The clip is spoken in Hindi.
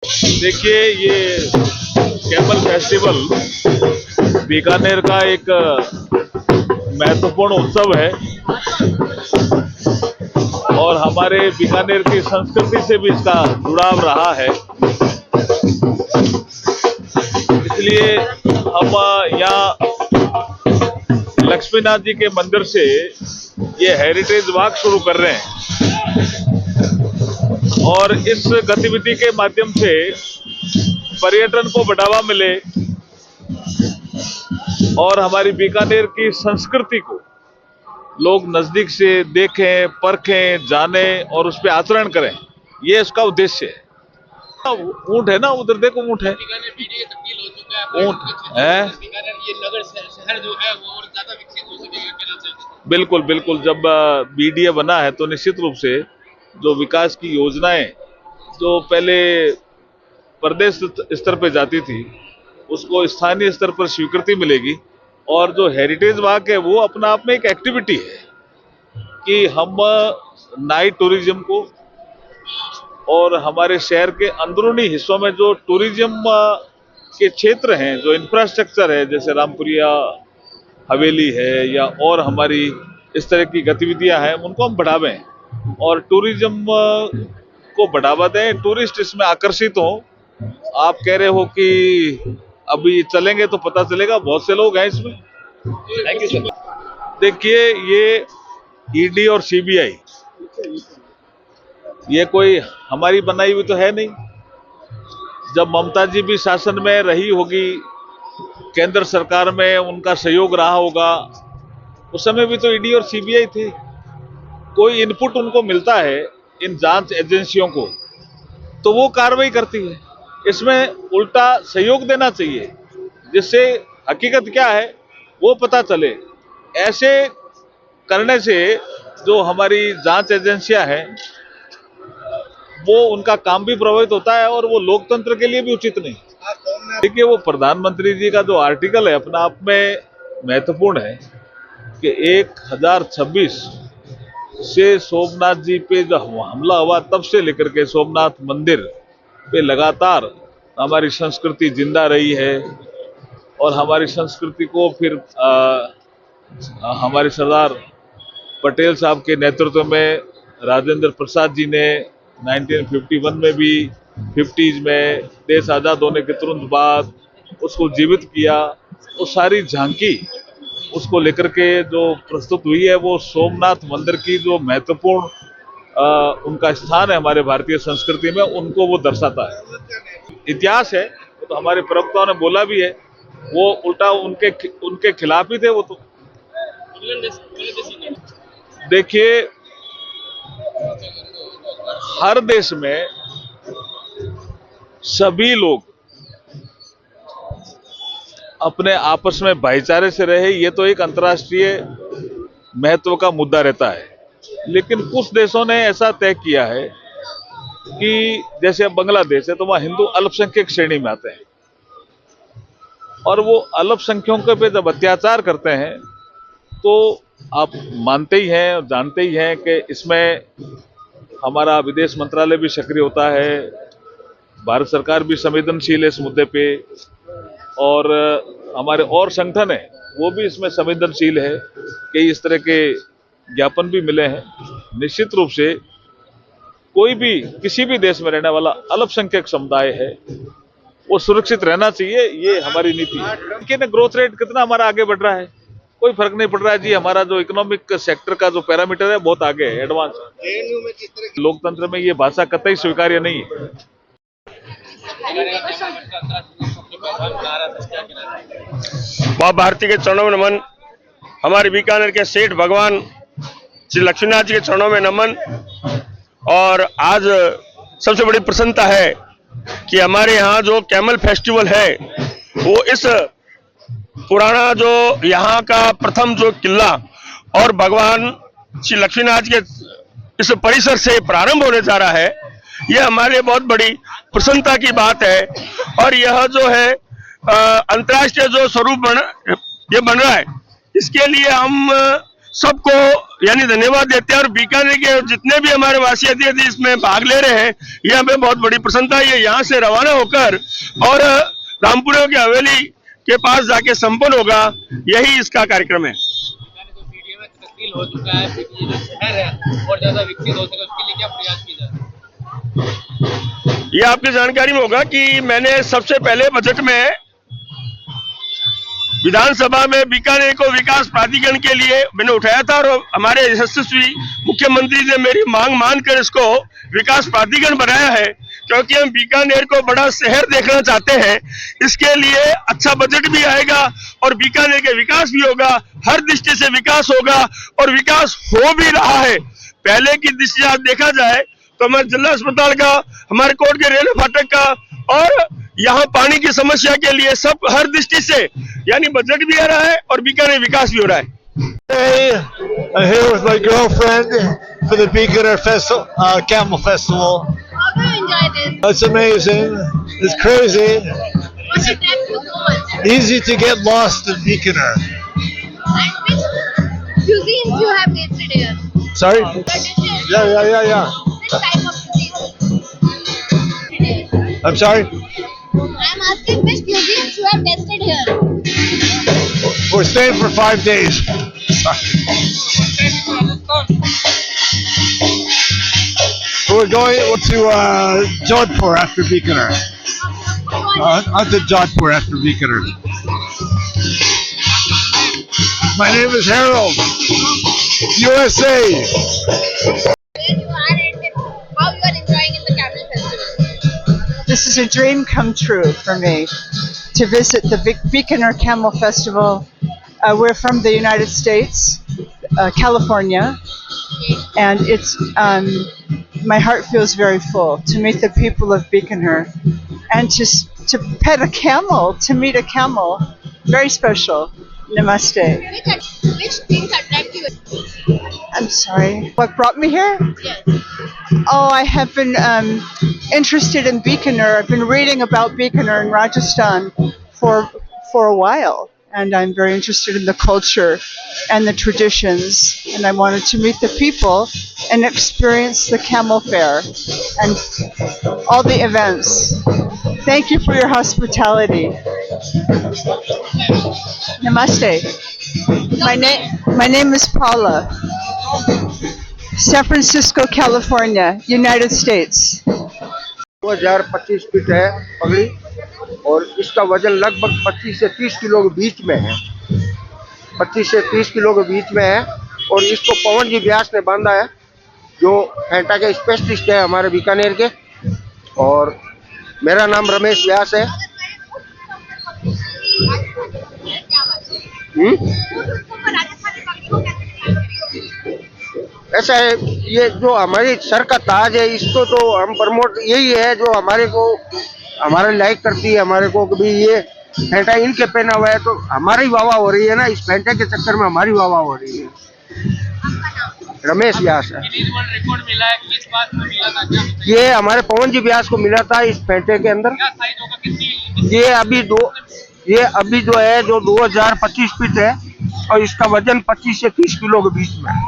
देखिए, ये कैमल फेस्टिवल बीकानेर का एक महत्वपूर्ण उत्सव है और हमारे बीकानेर की संस्कृति से भी इसका जुड़ाव रहा है। इसलिए हम यहाँ लक्ष्मीनाथ जी के मंदिर से ये हेरिटेज वॉक शुरू कर रहे हैं और इस गतिविधि के माध्यम से पर्यटन को बढ़ावा मिले और हमारी बीकानेर की संस्कृति को लोग नजदीक से देखें, परखें, जानें और उस पर आचरण करें, ये इसका उद्देश्य है। ऊंट है ना, उधर देखो ऊंट है, ऊंट है। ये नगर शहर जो है वो और ज्यादा विकसित हो सकेगा। बिल्कुल बिल्कुल, जब बीडीए बना है तो निश्चित रूप से जो विकास की योजनाएं जो पहले प्रदेश स्तर पे जाती थी उसको स्थानीय स्तर पर स्वीकृति मिलेगी और जो हेरिटेज वॉक है वो अपना आप में एक एक्टिविटी है कि हम नाइट टूरिज्म को और हमारे शहर के अंदरूनी हिस्सों में जो टूरिज्म के क्षेत्र हैं, जो इंफ्रास्ट्रक्चर है, जैसे रामपुरिया हवेली है या और हमारी इस तरह की गतिविधियां हैं, उनको हम बढ़ावें और टूरिज्म को बढ़ावा दें, टूरिस्ट इसमें आकर्षित हों। आप कह रहे हो कि अभी चलेंगे तो पता चलेगा, बहुत से लोग हैं इसमें। Thank you sir. देखिए, ये ईडी और सीबीआई ये कोई हमारी बनाई हुई तो है नहीं। जब ममता जी भी शासन में रही होगी, केंद्र सरकार में उनका सहयोग रहा होगा, उस समय भी तो ईडी और सीबीआई थे। कोई इनपुट उनको मिलता है इन जांच एजेंसियों को तो वो कार्रवाई करती है। इसमें उल्टा सहयोग देना चाहिए जिससे हकीकत क्या है वो पता चले। ऐसे करने से जो हमारी जांच एजेंसियां हैं वो उनका काम भी प्रभावित होता है और वो लोकतंत्र के लिए भी उचित नहीं। देखिए, वो प्रधानमंत्री जी का जो आर्टिकल है अपना आप में महत्वपूर्ण है कि 1026 से सोमनाथ जी पे जो हमला हुआ तब से लेकर के सोमनाथ मंदिर पे लगातार हमारी संस्कृति जिंदा रही है और हमारी संस्कृति को फिर हमारे सरदार पटेल साहब के नेतृत्व में राजेंद्र प्रसाद जी ने 1951 में भी 50s में देश आज़ाद होने के तुरंत बाद उसको जीवित किया। वो सारी झांकी उसको लेकर के जो प्रस्तुत हुई है वो सोमनाथ मंदिर की जो महत्वपूर्ण उनका स्थान है हमारे भारतीय संस्कृति में, उनको वो दर्शाता है। इतिहास है, वो तो हमारे प्रवक्ताओं ने बोला भी है, वो उल्टा उनके खिलाफ ही थे वो तो। देखिए, हर देश में सभी लोग अपने आपस में भाईचारे से रहे, ये तो एक अंतर्राष्ट्रीय महत्व का मुद्दा रहता है। लेकिन कुछ देशों ने ऐसा तय किया है कि जैसे अब बांग्लादेश है तो वहां हिंदू अल्पसंख्यक श्रेणी में आते हैं और वो अल्पसंख्यकों पे जब अत्याचार करते हैं तो आप मानते ही हैं और जानते ही हैं कि इसमें हमारा विदेश मंत्रालय भी सक्रिय होता है, भारत सरकार भी संवेदनशील है इस मुद्दे पे और हमारे और संगठन है वो भी इसमें संवेदनशील है। कई इस तरह के ज्ञापन भी मिले हैं। निश्चित रूप से कोई भी किसी भी देश में रहने वाला अल्पसंख्यक समुदाय है वो सुरक्षित रहना चाहिए, ये हमारी नीति है। लेकिन ग्रोथ रेट कितना हमारा आगे बढ़ रहा है, कोई फर्क नहीं पड़ रहा है जी। हमारा जो इकोनॉमिक सेक्टर का जो पैरामीटर है बहुत आगे है, एडवांस है। लोकतंत्र में ये भाषा कतई स्वीकार्य नहीं है। माँ भारती के चरणों में नमन, हमारे बीकानेर के सेठ भगवान श्री लक्ष्मीनाथ जी के चरणों में नमन। और आज सबसे बड़ी प्रसन्नता है कि हमारे यहाँ जो कैमल फेस्टिवल है वो इस पुराना जो यहाँ का प्रथम जो किला और भगवान श्री लक्ष्मीनाथ के इस परिसर से प्रारंभ होने जा रहा है, यह हमारे लिए बहुत बड़ी प्रसन्नता की बात है। और यह जो है अंतर्राष्ट्रीय जो स्वरूप बन रहा है, इसके लिए हम सबको यानी धन्यवाद देते हैं। और बीकानेर के जितने भी हमारे वासी अतिथि इसमें भाग ले रहे हैं, ये हमें बहुत बड़ी प्रसन्नता है। ये यहाँ से रवाना होकर और रामपुरा की हवेली के पास जाके संपन्न होगा, यही इसका कार्यक्रम है। जो मीडिया में तब्दील हो चुका है, ये जो शहर है और ज्यादा विकसित हो सके उसके लिए क्या प्रयास किए जा रहे हैं? ये आपकी जानकारी में होगा कि मैंने सबसे पहले बजट में विधानसभा में बीकानेर को विकास प्राधिकरण के लिए मैंने उठाया था और हमारे यशस्वी मुख्यमंत्री ने मेरी मांग मानकर इसको विकास प्राधिकरण बनाया है, क्योंकि हम बीकानेर को बड़ा शहर देखना चाहते हैं। इसके लिए अच्छा बजट भी आएगा और बीकानेर के विकास भी होगा, हर दृष्टि से विकास होगा और विकास हो भी रहा है। पहले की दृष्टि से देखा जाए तो हमारे जिला अस्पताल का, हमारे कोर्ट के रेलवे फाटक का और यहाँ पानी की समस्या के लिए सब हर दृष्टि से यानी बजट भी आ रहा है और बीकानेर विकास भी हो रहा है। Hey, I'm here with my girlfriend for the Bikaner Festival, Camel Festival. How do you enjoy this? It's amazing. It's crazy. What attracts you so much? Easy to get lost in Bikaner. And which cuisines you have tasted here? Sorry? The dishes. Yeah. Which type of cuisines? I'm sorry? I'm asking which cuisines you have tasted here. We're staying for 5 days. We're going to Jodhpur after Bikaner. On to Jodhpur after Bikaner. My name is Harold. USA. Where you are and how you are enjoying in the Camel Festival. This is a dream come true for me to visit the Bikaner Camel Festival. We're from the United States, California, and it's my heart feels very full to meet the people of Bikaner and to pet a camel, to meet a camel, very special. Namaste. Which things attract you? I'm sorry. What brought me here? Yes. Oh, I have been interested in Bikaner. I've been reading about Bikaner in Rajasthan for a while, and I'm very interested in the culture and the traditions. And I wanted to meet the people and experience the camel fair and all the events. Thank you for your hospitality. Namaste. My name is Paula. San Francisco, California, United States. 2025 feet है पगड़ी और इसका वजन लगभग 25 से 30 किलो के बीच में है। 25 से 30 किलो के बीच में है और इसको पवन जी व्यास ने बांधा है, जो फेंटा के स्पेशलिस्ट है हमारे बीकानेर के। और मेरा नाम रमेश व्यास है। ऐसा है, ये जो हमारी सर का ताज है, इसको तो हम प्रमोट यही है जो हमारे को हमारे लाइक करती है हमारे को, कभी ये फेंटा इनके पहना हुआ है तो हमारी वाह हो रही है ना, इस फेंटे के चक्कर में हमारी वाह हो रही है। रमेश व्यास है। गिनीज वर्ल्ड रिकॉर्ड मिला है, किस बात में मिला था, क्या बताइए? ये हमारे पवन जी व्यास को मिला था इस फेंटे के अंदर। क्या साइज होगा, कितनी? ये अभी जो है जो 2025 फीट है और इसका वजन 25 से 30 किलो के बीच में है।